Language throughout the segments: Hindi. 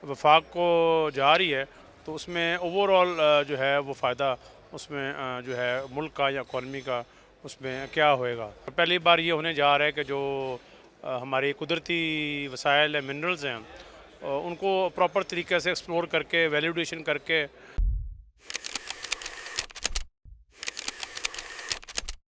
वफाक को जा रही है, तो उसमें ओवरऑल जो है वो फ़ायदा उसमें जो है मुल्क का या इकॉनमी का उसमें क्या होएगा। पहली बार ये होने जा रहा है कि जो हमारी कुदरती वसाइल है, मिनरल्स हैं, उनको प्रॉपर तरीके से एक्सप्लोर करके वैल्यूडेशन करके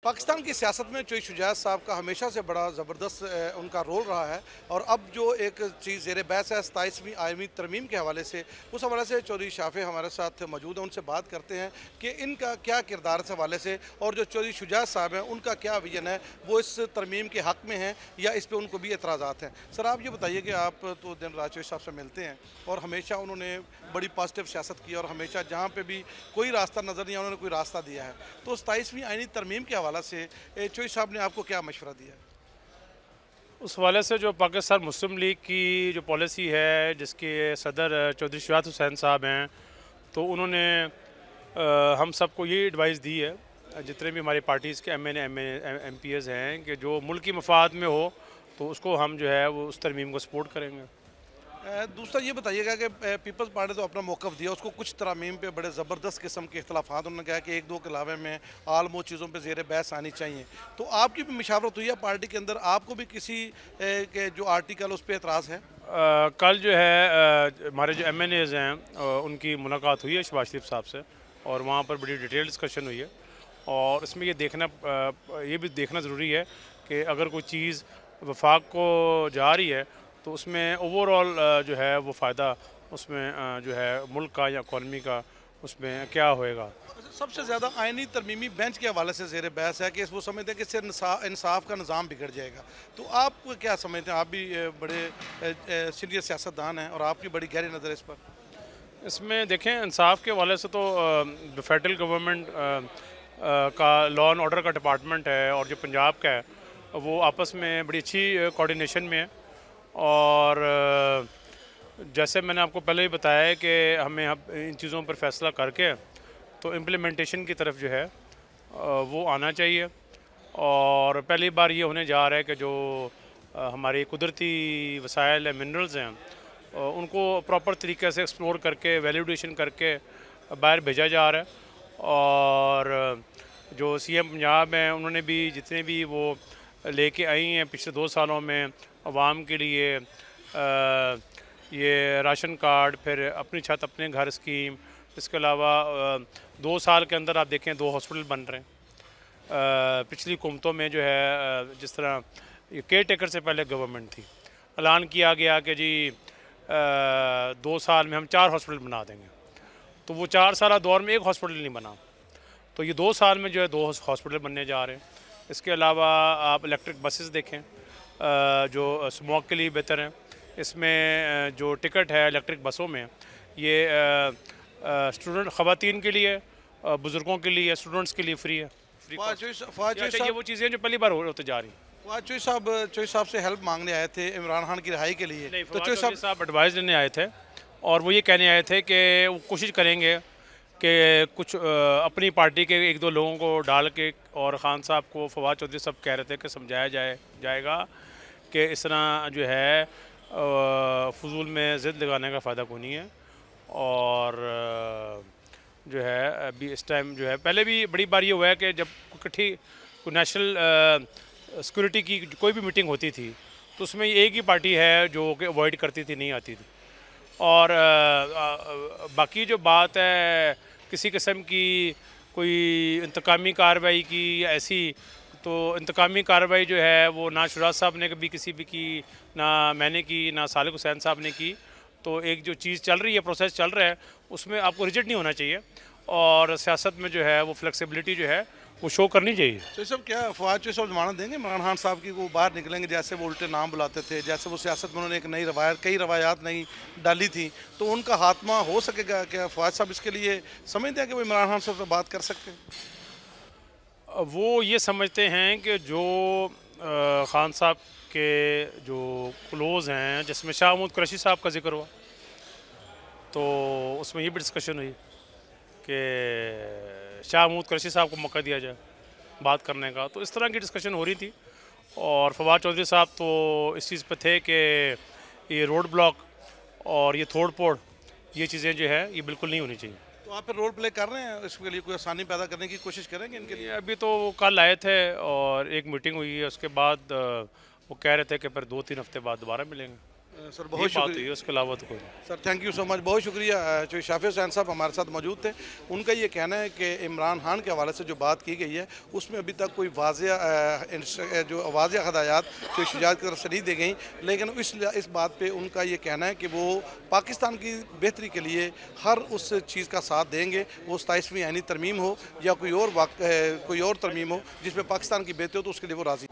पाकिस्तान की सियासत में चौधरी शुजात साहब का हमेशा से बड़ा ज़बरदस्त उनका रोल रहा है। और अब जो एक चीज़ ज़ेर बहस है 27वीं आइनी तरमीम के हवाले से, उस हवाले से चौधरी शाफे हमारे साथ मौजूद हैं। उनसे बात करते हैं कि इनका क्या किरदार इस हवाले से, और जो चौधरी शुजात साहब हैं उनका क्या विजन है, वो इस तरमीम के हक़ में हैं या इस पर उनको भी एतराज़ात हैं। सर, आप ये बताइए कि आप तो दिन रात चौधरी साहब से मिलते हैं और हमेशा उन्होंने बड़ी पॉजिटिव सियासत की और हमेशा जहाँ पर भी कोई रास्ता नज़र नहीं आया उन्होंने कोई रास्ता दिया है। तो 27वीं आइनी तरमीम के हवाले से चौधरी साहब ने आपको क्या मशवरा दिया? उस हवाले से जो पाकिस्तान मुस्लिम लीग की जो पॉलिसी है, जिसके सदर चौधरी शुजात हुसैन साहब हैं, तो उन्होंने हम सबको ये एडवाइस दी है, जितने भी हमारी पार्टीज़ के एम पी एज़ हैं, कि जो मुल्क की मफाद में हो तो उसको हम जो है वो उस तरमीम को सपोर्ट करेंगे। दूसरा ये बताइएगा कि पीपल्स पार्टी तो अपना मौक़िफ़ दिया, उसको कुछ तरामीम पे बड़े ज़बरदस्त किस्म के इख्तलाफात, उन्होंने कहा कि एक दो के अलावे में आलमोस्ट चीज़ों पे ज़ेर बहस आनी चाहिए। तो आपकी भी मशावरत हुई है पार्टी के अंदर? आपको भी किसी के जो आर्टिकल उस पर एतराज़ है? कल जो है हमारे जो एम एन एज़ हैं, उनकी मुलाकात हुई है शहबाज शरीफ साहब से, और वहाँ पर बड़ी डिटेल डिस्कशन हुई है। और इसमें ये भी देखना ज़रूरी है कि अगर कोई चीज़ वफाक को जा रही है, तो उसमें ओवरऑल जो है वो फ़ायदा उसमें जो है मुल्क का या इकॉनमी का उसमें क्या होएगा। अच्छा, सबसे ज़्यादा आइनी तरमीमी बेंच के हवाले से ज़ेर बहस है कि वो समझते हैं कि इससे इंसाफ का निज़ाम बिगड़ जाएगा। तो आप क्या समझते हैं? आप भी बड़े सीनियर सियासतदान हैं और आपकी बड़ी गहरी नज़र है इस पर। इसमें देखें, इंसाफ के हवाले से तो जो फेडरल गवर्नमेंट का लॉ एंड ऑर्डर का डिपार्टमेंट है और जो पंजाब का है, वो आपस में बड़ी अच्छी कोऑर्डिनेशन में है। और जैसे मैंने आपको पहले ही बताया है कि हमें अब इन चीज़ों पर फैसला करके तो इम्प्लीमेंटेशन की तरफ जो है वो आना चाहिए। और पहली बार ये होने जा रहा है कि जो हमारी कुदरती वसाइल है, मिनरल्स हैं, उनको प्रॉपर तरीके से एक्सप्लोर करके वैल्यूडेशन करके बाहर भेजा जा रहा है। और जो सीएम पंजाब हैं, उन्होंने भी जितने भी वो लेके आई हैं पिछले 2 सालों में आवाम के लिए, ये राशन कार्ड, फिर अपनी छत अपने घर स्कीम, इसके अलावा 2 साल के अंदर आप देखें 2 हॉस्पिटल बन रहे हैं। पिछली हुकूमतों में जो है जिस तरह ये केयर टेकर से पहले गवर्नमेंट थी, ऐलान किया गया कि जी 2 साल में हम 4 हॉस्पिटल बना देंगे, तो वो 4 साल दौर में एक हॉस्पिटल नहीं बना। तो ये 2 साल में जो है 2 हॉस्पिटल बनने जा रहे हैं। इसके अलावा आप इलेक्ट्रिक बसेस देखें, जो स्मोक के लिए बेहतर हैं। इसमें जो टिकट है इलेक्ट्रिक बसों में, ये स्टूडेंट ख़वातीन के लिए, बुज़ुर्गों के लिए, स्टूडेंट्स के लिए फ्री है। Free cost. अच्छा, ये वो चीज़ें जो पहली बार होते जा रही हैं। फवाद चौधरी साहब से हेल्प मांगने आए थे इमरान खान की रिहाई के लिए। नहीं, तो फवाद चौधरी चौधरी साहब साहब एडवाइस लेने आए थे, और वो ये कहने आए थे कि वो कोशिश करेंगे कि कुछ अपनी पार्टी के एक दो लोगों को डाल के, और ख़ान साहब को फवाद चौधरी साहब कह रहे थे कि समझाया जाएगा कि इस तरह जो है फजूल में ज़िद लगाने का फ़ायदा कोई नहीं है। और जो है अभी इस टाइम जो है, पहले भी बड़ी बार ये हुआ है कि जब इकट्ठी नेशनल सिक्योरिटी की कोई भी मीटिंग होती थी, तो उसमें एक ही पार्टी है जो कि अवॉइड करती थी, नहीं आती थी। और बाकी जो बात है किसी किस्म की कोई इंतकामी कार्रवाई की या ऐसी, तो इंतकामी कार्रवाई जो है वो ना शुरात साहब ने कभी किसी भी की, ना मैंने की, ना सालिक हुसैन साहब ने की। तो एक जो चीज़ चल रही है, प्रोसेस चल रहा है, उसमें आपको रिजिड नहीं होना चाहिए, और सियासत में जो है वो फ्लेक्सिबिलिटी जो है वो शो करनी चाहिए। चौधरी साहब क्या फवाद चौधरी साहब जमानत देंगे इमरान खान साहब की? वो बाहर निकलेंगे, जैसे वो उल्टे नाम बुलाते थे, जैसे वो सियासत में उन्होंने एक नई रवायत, कई रवायात नई डाली थी, तो उनका खात्मा हो सकेगा क्या? फवाद साहब इसके लिए समझते हैं कि वो इमरान खान साहब से बात कर सकते हैं? वो ये समझते हैं कि जो ख़ान साहब के जो क्लोज़ हैं, जिसमें शाह महमूद कुरैशी साहब का जिक्र हुआ, तो उसमें ये भी डिस्कशन हुई कि शाह महमूद कुरैशी साहब को मौका दिया जाए बात करने का। तो इस तरह की डिस्कशन हो रही थी, और फवाद चौधरी साहब तो इस चीज़ पे थे कि ये रोड ब्लॉक और ये तोड़ फोड़ ये चीज़ें जो है ये बिल्कुल नहीं होनी चाहिए। तो आप फिर रोल प्ले कर रहे हैं, इसके लिए कोई आसानी पैदा करने की कोशिश करेंगे इनके लिए? ये अभी तो वो कल आए थे और एक मीटिंग हुई है, उसके बाद वो कह रहे थे कि फिर 2-3 हफ्ते बाद दोबारा मिलेंगे। सर ये बहुत बात शुक्रिया। हुई है, उसके अलावा तो कोई नहीं। Sir thank you so much, बहुत शुक्रिया। जो शाफी हुसैन साहब हमारे साथ मौजूद थे, उनका ये कहना है कि इमरान खान के हवाले से जो बात की गई है उसमें अभी तक कोई जो वाज़िया हदायत जो शुजात की तरफ से नहीं दी गई, लेकिन इस बात पे उनका ये कहना है कि वो पाकिस्तान की बेहतरी के लिए हर उस चीज़ का साथ देंगे, वो 27वीं आईनी तरमीम हो या कोई और तरमीम हो जिसमें पाकिस्तान की बेहतरी हो, तो उसके लिए वो राज़ी।